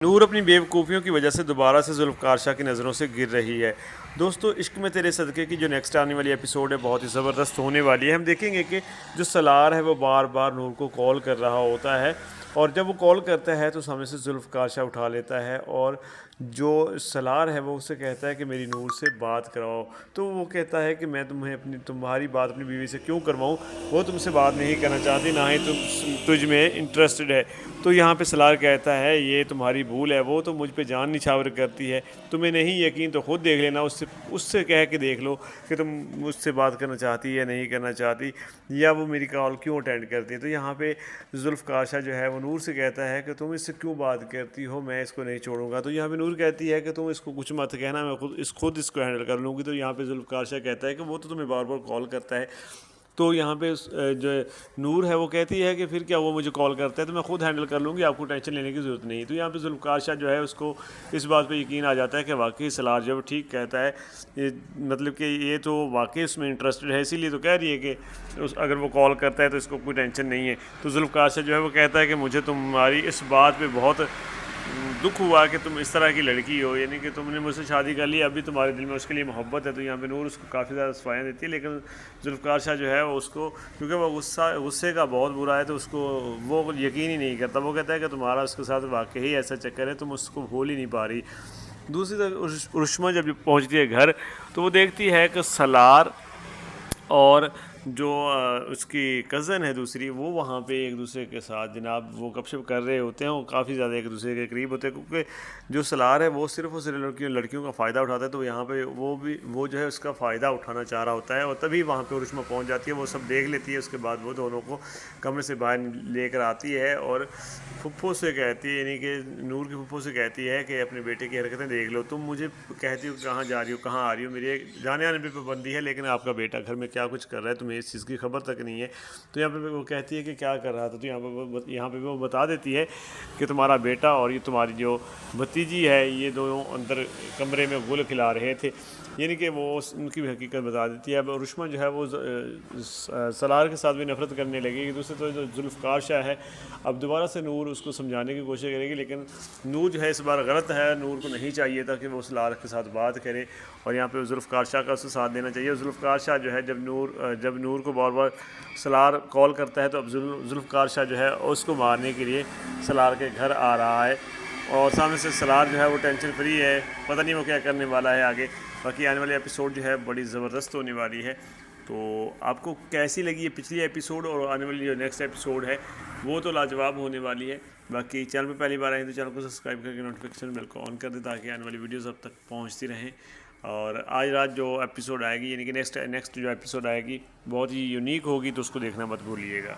نور اپنی بیوقوفیوں کی وجہ سے دوبارہ سے ذوالفقار شاہ کی نظروں سے گر رہی ہے۔ دوستو، عشق میں تیرے صدقے کی جو نیکسٹ آنے والی ایپیسوڈ ہے بہت ہی زبردست ہونے والی ہے۔ ہم دیکھیں گے کہ جو سالار ہے وہ بار بار نور کو کال کر رہا ہوتا ہے، اور جب وہ کال کرتا ہے تو سامنے سے ذوالفقار شاہ اٹھا لیتا ہے، اور جو سالار ہے وہ اسے کہتا ہے کہ میری نور سے بات کراؤ۔ تو وہ کہتا ہے کہ میں تمہاری بات اپنی بیوی سے کیوں کرواؤں، وہ تم سے بات نہیں کرنا چاہتی، نہ ہی تجھ میں انٹرسٹڈ ہے۔ تو یہاں پہ سالار کہتا ہے یہ تمہاری بھول ہے، وہ تو مجھ پہ جان نچھاور کرتی ہے، تمہیں نہیں یقین تو خود دیکھ لینا، اس سے کہہ کے دیکھ لو کہ تم مجھ سے بات کرنا چاہتی یا نہیں کرنا چاہتی، یا وہ میری کال کیوں اٹینڈ کرتی ہے۔ تو یہاں پہ ذوالفقار شاہ جو ہے وہ نور سے کہتا ہے کہ تم اس سے کیوں بات کرتی ہو، میں اس کو نہیں چھوڑوں گا۔ تو یہاں پہ نور کہتی ہے کہ تم اس کو کچھ مت کہنا، میں خود اس کو ہینڈل کر لوں گی۔ تو یہاں پہ ذوالفقار شاہ کہتا ہے کہ وہ تو تمہیں بار بار کال کرتا ہے۔ تو یہاں پہ جو نور ہے وہ کہتی ہے کہ پھر کیا وہ مجھے کال کرتا ہے تو میں خود ہینڈل کر لوں گی، آپ کو ٹینشن لینے کی ضرورت نہیں۔ تو یہاں پہ ذوالفقار شاہ جو ہے اس کو اس بات پہ یقین آ جاتا ہے کہ واقعی سالار جب ٹھیک کہتا ہے، مطلب کہ یہ تو واقعی اس میں انٹرسٹڈ ہے، اسی لیے تو کہہ رہی ہے کہ اگر وہ کال کرتا ہے تو اس کو کوئی ٹینشن نہیں ہے۔ تو ذوالفقار شاہ جو ہے وہ کہتا ہے کہ مجھے تمہاری اس بات پہ بہت دکھ ہوا کہ تم اس طرح کی لڑکی ہو، یعنی کہ تم نے مجھ سے شادی کر لی، ابھی تمہارے دل میں اس کے لیے محبت ہے۔ تو یہاں پہ نور اس کو کافی زیادہ صفائیاں دیتی ہے، لیکن ذوالفقار شاہ جو ہے وہ اس کو، کیونکہ وہ غصے کا بہت برا ہے، تو اس کو وہ یقین ہی نہیں کرتا۔ وہ کہتا ہے کہ تمہارا اس کے ساتھ واقعی ایسا چکر ہے، تم اس کو بھول ہی نہیں پا رہی۔ دوسری طرف رشمہ جب پہنچتی ہے گھر تو وہ دیکھتی ہے کہ سالار اور جو اس کی کزن ہے دوسری، وہ وہاں پہ ایک دوسرے کے ساتھ جناب وہ گپ شپ کر رہے ہوتے ہیں، وہ کافی زیادہ ایک دوسرے کے قریب ہوتے ہیں، کیونکہ جو سالار ہے وہ صرف اور صرف لڑکیوں کا فائدہ اٹھاتا ہے۔ تو یہاں پہ وہ جو ہے اس کا فائدہ اٹھانا چاہ رہا ہوتا ہے، اور تبھی وہاں پہ رشمہ پہنچ جاتی ہے، وہ سب دیکھ لیتی ہے۔ اس کے بعد وہ دونوں کو کمرے سے باہر لے کر آتی ہے، اور پھپھو سے کہتی ہے، یعنی کہ نور کی پھپھو سے کہتی ہے کہ اپنے بیٹے کی حرکتیں دیکھ لو، تم مجھے کہتی ہو کہاں جا رہی ہو کہاں آ رہی ہو، میرے جانے آنے پہ پابندی ہے، لیکن آپ کا بیٹا گھر میں کیا کچھ کر رہا ہے تمہیں اس چیز کی خبر تک نہیں ہے۔ تو یہاں پہ وہ کہتی ہے کہ کیا کر رہا تھا، تو یہاں پہ وہ بتا دیتی ہے کہ تمہارا بیٹا اور یہ تمہاری جو بھتیجی ہے یہ دونوں اندر کمرے میں گل کھلا رہے تھے، یعنی کہ وہ ان کی بھی حقیقت بتا دیتی ہے۔ اب رشمہ جو ہے وہ سالار کے ساتھ بھی نفرت کرنے لگے گی۔ دوسری طرف جو ذوالفقار شاہ ہے، اب دوبارہ سے نور اس کو سمجھانے کی کوشش کرے گی، لیکن نور جو ہے اس بار غلط ہے، نور کو نہیں چاہیے تھا کہ وہ سالار کے ساتھ بات کرے، اور یہاں پہ ذوالفقار شاہ کا اسے ساتھ دینا چاہیے۔ ذوالفقار شاہ جو ہے جب نور کو بار بار سالار کال کرتا ہے تو اب ذوالفقار شاہ جو ہے اس کو مارنے کے لیے سالار کے گھر آ رہا ہے، اور سامنے سے سالار جو ہے وہ ٹینشن فری ہے، پتہ نہیں وہ کیا کرنے والا ہے آگے۔ باقی آنے والی ایپیسوڈ جو ہے بڑی زبردست ہونے والی ہے۔ تو آپ کو کیسی لگی یہ پچھلی ایپیسوڈ، اور آنے والی جو نیکسٹ ایپیسوڈ ہے وہ تو لاجواب ہونے والی ہے۔ باقی چینل پہ پہلی بار آئیں تو چینل کو سبسکرائب کر کے نوٹیفیکیشن بیل کو آن کر دیں تاکہ آنے والی ویڈیوز اب تک پہنچتی رہیں۔ اور آج رات جو ایپیسوڈ آئے گی، یعنی کہ نیکسٹ جو ایپیسوڈ آئے گی بہت ہی یونیک ہوگی، تو اس کو دیکھنا مت بھولیے گا۔